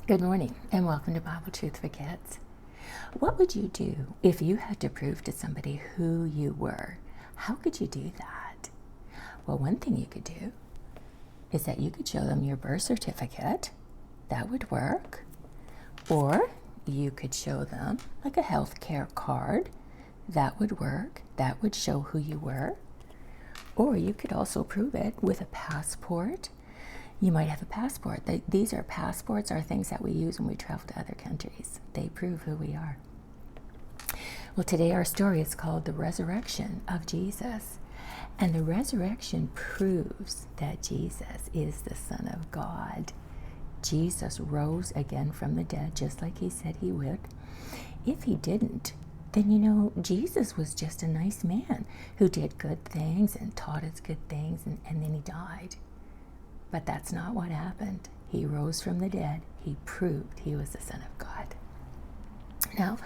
Good morning and welcome to Bible Truth for Kids. What would you do if you had to prove to somebody who you were? How could you do that? Well, one thing you could do is that you could show them your birth certificate. That would work. Or you could show them like a health care card. That would work. That would show who you were. Or you could also prove it with a passport. You might have a passport. These are passports, are things that we use when we travel to other countries. They prove who we are. Well, today our story is called The Resurrection of Jesus. And the resurrection proves that Jesus is the Son of God. Jesus rose again from the dead, just like he said he would. If he didn't, then Jesus was just a nice man who did good things and taught us good things, and then he died. But that's not what happened. He rose from the dead. He proved he was the Son of God. Now,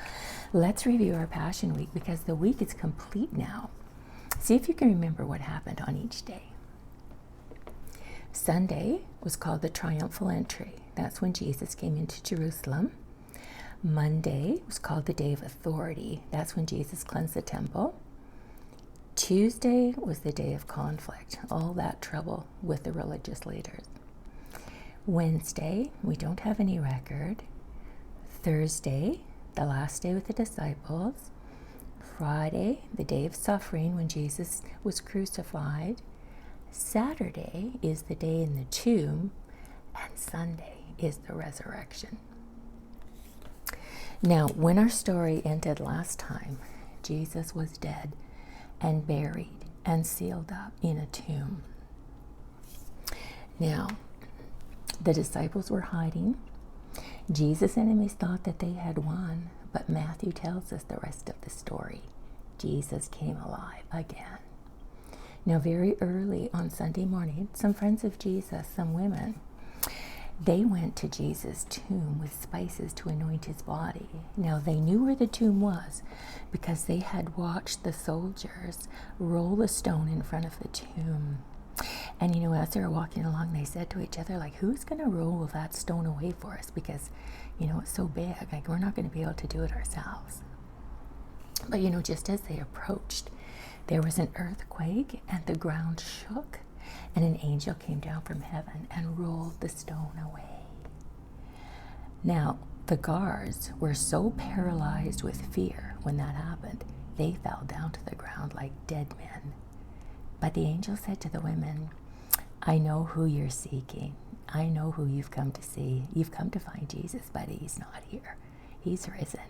let's review our Passion Week because the week is complete now. See if you can remember what happened on each day. Sunday was called the Triumphal Entry. That's when Jesus came into Jerusalem. Monday was called the Day of Authority. That's when Jesus cleansed the temple. Tuesday was the day of conflict, all that trouble with the religious leaders. Wednesday, we don't have any record. Thursday, the last day with the disciples. Friday, the day of suffering when Jesus was crucified. Saturday is the day in the tomb, and Sunday is the resurrection. Now, when our story ended last time, Jesus was dead and buried and sealed up in a tomb. Now, the disciples were hiding. Jesus' enemies thought that they had won, but Matthew tells us the rest of the story. Jesus came alive again. Now, very early on Sunday morning, some friends of Jesus, some women, they went to Jesus' tomb with spices to anoint his body. Now, they knew where the tomb was because they had watched the soldiers roll the stone in front of the tomb. And as they were walking along, they said to each other, who's going to roll that stone away for us? Because, it's so big, we're not going to be able to do it ourselves. But, just as they approached, there was an earthquake and the ground shook. And an angel came down from heaven and rolled the stone away. Now, the guards were so paralyzed with fear when that happened, they fell down to the ground like dead men. But the angel said to the women, I know who you're seeking. I know who you've come to see. You've come to find Jesus, but he's not here. He's risen.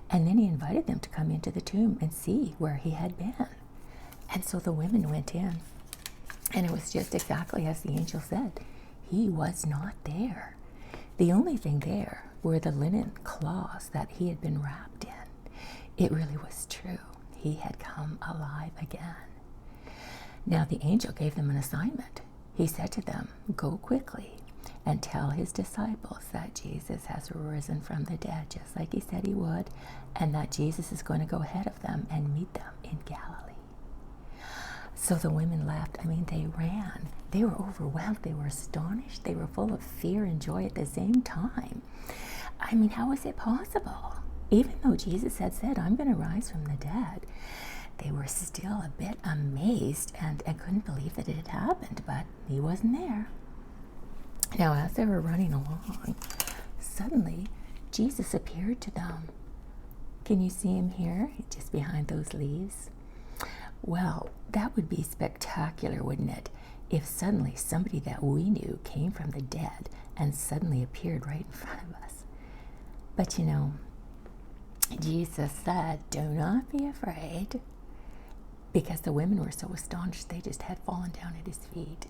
And then he invited them to come into the tomb and see where he had been. And so the women went in. And it was just exactly as the angel said. He was not there. The only thing there were the linen cloths that he had been wrapped in. It really was true. He had come alive again. Now the angel gave them an assignment. He said to them, go quickly and tell his disciples that Jesus has risen from the dead, just like he said he would, and that Jesus is going to go ahead of them and meet them in Galilee. So the women left. They ran. They were overwhelmed. They were astonished. They were full of fear and joy at the same time. How was it possible? Even though Jesus had said, I'm going to rise from the dead, they were still a bit amazed and couldn't believe that it had happened, but he wasn't there. Now, as they were running along, suddenly Jesus appeared to them. Can you see him here, just behind those leaves? Well, that would be spectacular, wouldn't it? If suddenly somebody that we knew came from the dead and suddenly appeared right in front of us. But Jesus said, do not be afraid, because the women were so astonished they just had fallen down at his feet.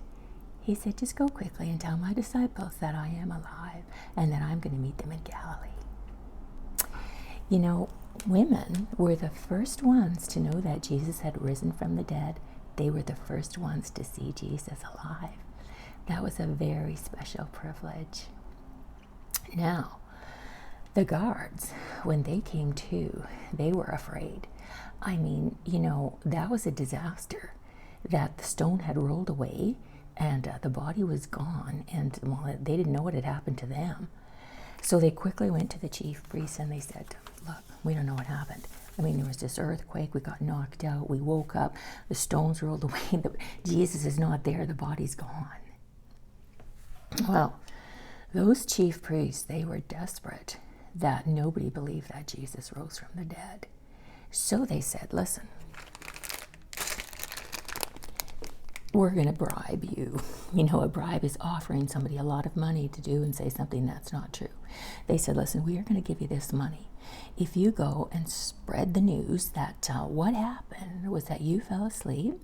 He said, just go quickly and tell my disciples that I am alive and that I'm going to meet them in Galilee. Women were the first ones to know that Jesus had risen from the dead. They were the first ones to see Jesus alive. That was a very special privilege. Now, the guards, when they came to, they were afraid. That was a disaster, that the stone had rolled away and the body was gone, and they didn't know what had happened to them. So they quickly went to the chief priests and they said, look, we don't know what happened. I mean, there was this earthquake, we got knocked out, we woke up, the stones rolled away, Jesus is not there, the body's gone. Well, those chief priests, they were desperate that nobody believed that Jesus rose from the dead. So they said, listen, we're going to bribe you. You know, a bribe is offering somebody a lot of money to do and say something that's not true. They said, listen, we are going to give you this money if you go and spread the news that what happened was that you fell asleep,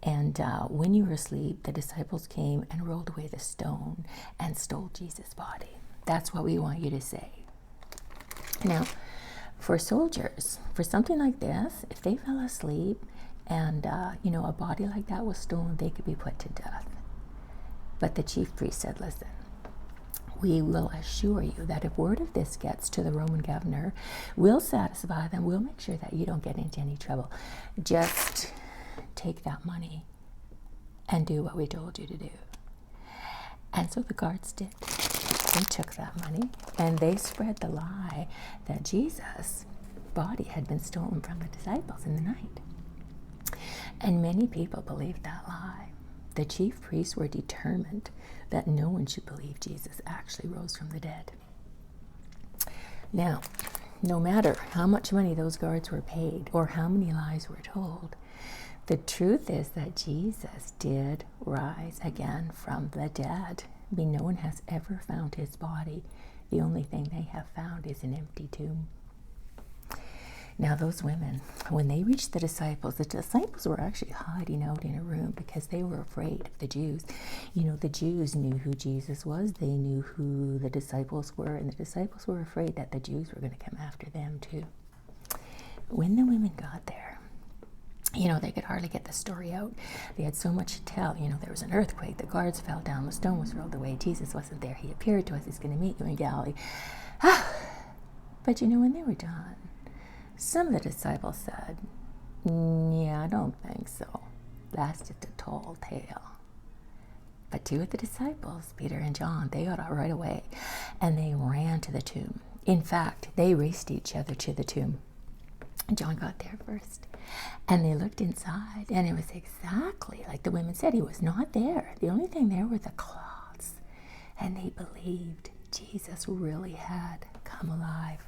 and when you were asleep, the disciples came and rolled away the stone and stole Jesus' body. That's what we want you to say. Now, for soldiers, for something like this, if they fell asleep and, a body like that was stolen, they could be put to death. But the chief priest said, listen, we will assure you that if word of this gets to the Roman governor, we'll satisfy them. We'll make sure that you don't get into any trouble. Just take that money and do what we told you to do. And so the guards did. They took that money and they spread the lie that Jesus' body had been stolen from the disciples in the night. And many people believed that lie. The chief priests were determined that no one should believe Jesus actually rose from the dead. Now, no matter how much money those guards were paid or how many lies were told, the truth is that Jesus did rise again from the dead. I mean, no one has ever found his body. The only thing they have found is an empty tomb. Now, those women, when they reached the disciples were actually hiding out in a room because they were afraid of the Jews. You know, the Jews knew who Jesus was. They knew who the disciples were, and the disciples were afraid that the Jews were going to come after them too. When the women got there, they could hardly get the story out. They had so much to tell. There was an earthquake, the guards fell down, the stone was rolled away, Jesus wasn't there, he appeared to us, he's going to meet you in Galilee. But when they were done, some of the disciples said, yeah, I don't think so. That's just a tall tale. But two of the disciples, Peter and John, they got out right away and they ran to the tomb. In fact, they raced each other to the tomb. John got there first. And they looked inside, and it was exactly like the women said. He was not there. The only thing there were the cloths. And they believed Jesus really had come alive.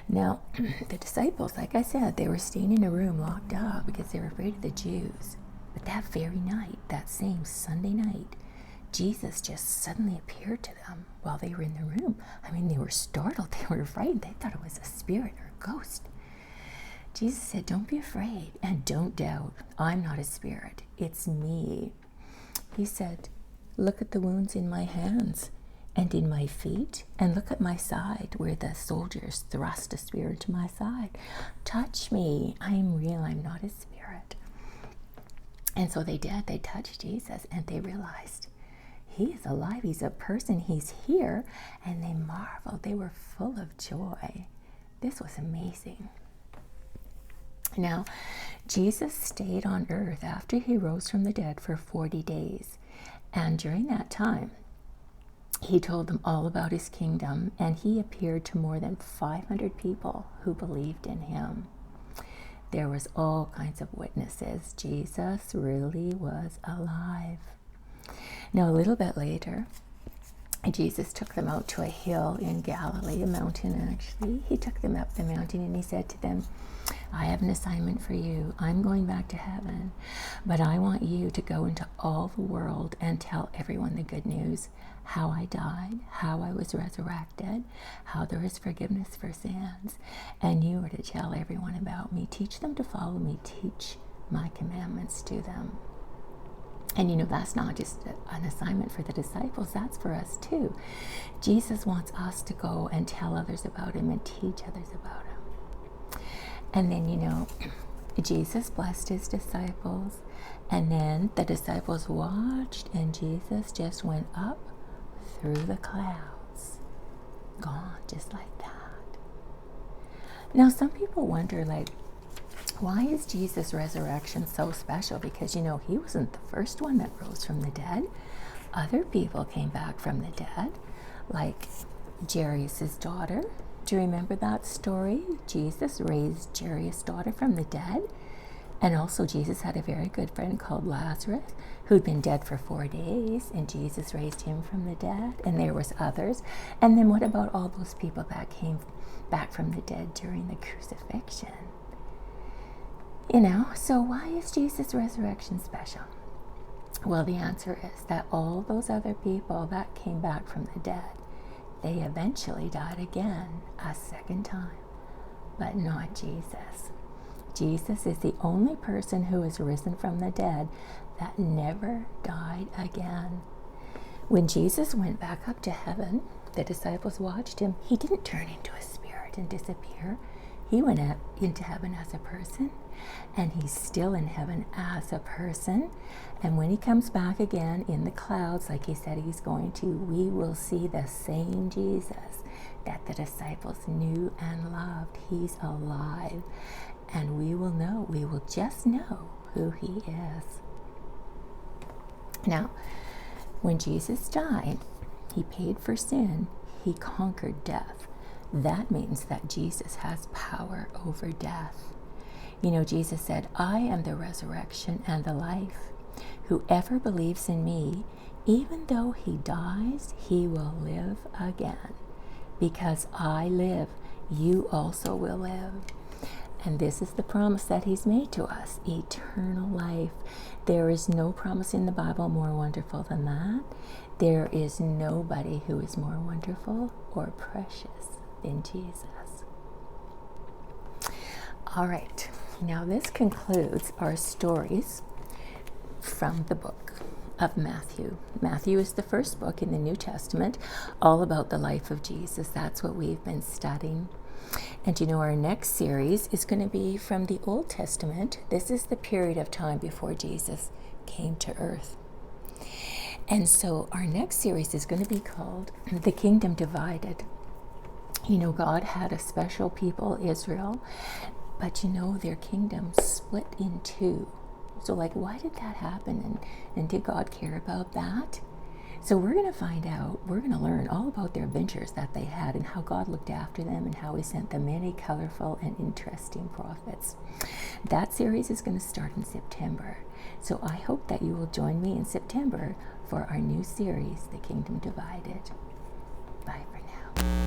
Now, the disciples, like I said, they were staying in a room locked up because they were afraid of the Jews. But that very night, that same Sunday night, Jesus just suddenly appeared to them while they were in the room. I mean, they were startled. They were frightened. They thought it was a spirit or a ghost. Jesus said, don't be afraid and don't doubt. I'm not a spirit. It's me. He said, look at the wounds in my hands and in my feet, and look at my side where the soldiers thrust a spear into my side. Touch me. I'm real. I'm not a spirit. And so they did. They touched Jesus and they realized he is alive. He's a person. He's here. And they marveled. They were full of joy. This was amazing. Now, Jesus stayed on earth after he rose from the dead for 40 days. And during that time, he told them all about his kingdom, and he appeared to more than 500 people who believed in him. There was all kinds of witnesses. Jesus really was alive. Now, a little bit later, Jesus took them out to a hill in Galilee, a mountain actually. He took them up the mountain and he said to them, I have an assignment for you. I'm going back to heaven, but I want you to go into all the world and tell everyone the good news. How I died, how I was resurrected, how there is forgiveness for sins. And you are to tell everyone about me. Teach them to follow me. Teach my commandments to them. And that's not just an assignment for the disciples, that's for us too. Jesus wants us to go and tell others about him and teach others about him. And then, Jesus blessed his disciples, and then the disciples watched, and Jesus just went up through the clouds, gone just like that. Now, some people wonder, why is Jesus' resurrection so special? Because, he wasn't the first one that rose from the dead. Other people came back from the dead, like Jairus' daughter. Do you remember that story? Jesus raised Jairus' daughter from the dead. And also Jesus had a very good friend called Lazarus who'd been dead for 4 days, and Jesus raised him from the dead. And there was others. And then what about all those people that came back from the dead during the crucifixion? So why is Jesus' resurrection special? Well, the answer is that all those other people that came back from the dead, they eventually died again a second time, but not Jesus. Jesus is the only person who has risen from the dead that never died again. When Jesus went back up to heaven, the disciples watched him. He didn't turn into a spirit and disappear. He went up into heaven as a person, and he's still in heaven as a person. And when he comes back again in the clouds, like he said he's going to, we will see the same Jesus that the disciples knew and loved. He's alive. And we will just know who he is. Now, when Jesus died, he paid for sin. He conquered death. That means that Jesus has power over death. Jesus said, I am the resurrection and the life. Whoever believes in me, even though he dies, he will live again. Because I live, you also will live. And this is the promise that he's made to us, eternal life. There is no promise in the Bible more wonderful than that. There is nobody who is more wonderful or precious than Jesus. All right, now this concludes our stories from the book of Matthew. Matthew is the first book in the New Testament, all about the life of Jesus. That's what we've been studying. And our next series is going to be from the Old Testament. This is the period of time before Jesus came to earth. And so our next series is going to be called The Kingdom Divided. God had a special people, Israel, but their kingdom split in two. So why did that happen? And did God care about that? So we're going to find out, we're going to learn all about their adventures that they had and how God looked after them and how he sent them many colorful and interesting prophets. That series is going to start in September. So I hope that you will join me in September for our new series, The Kingdom Divided. Bye for now.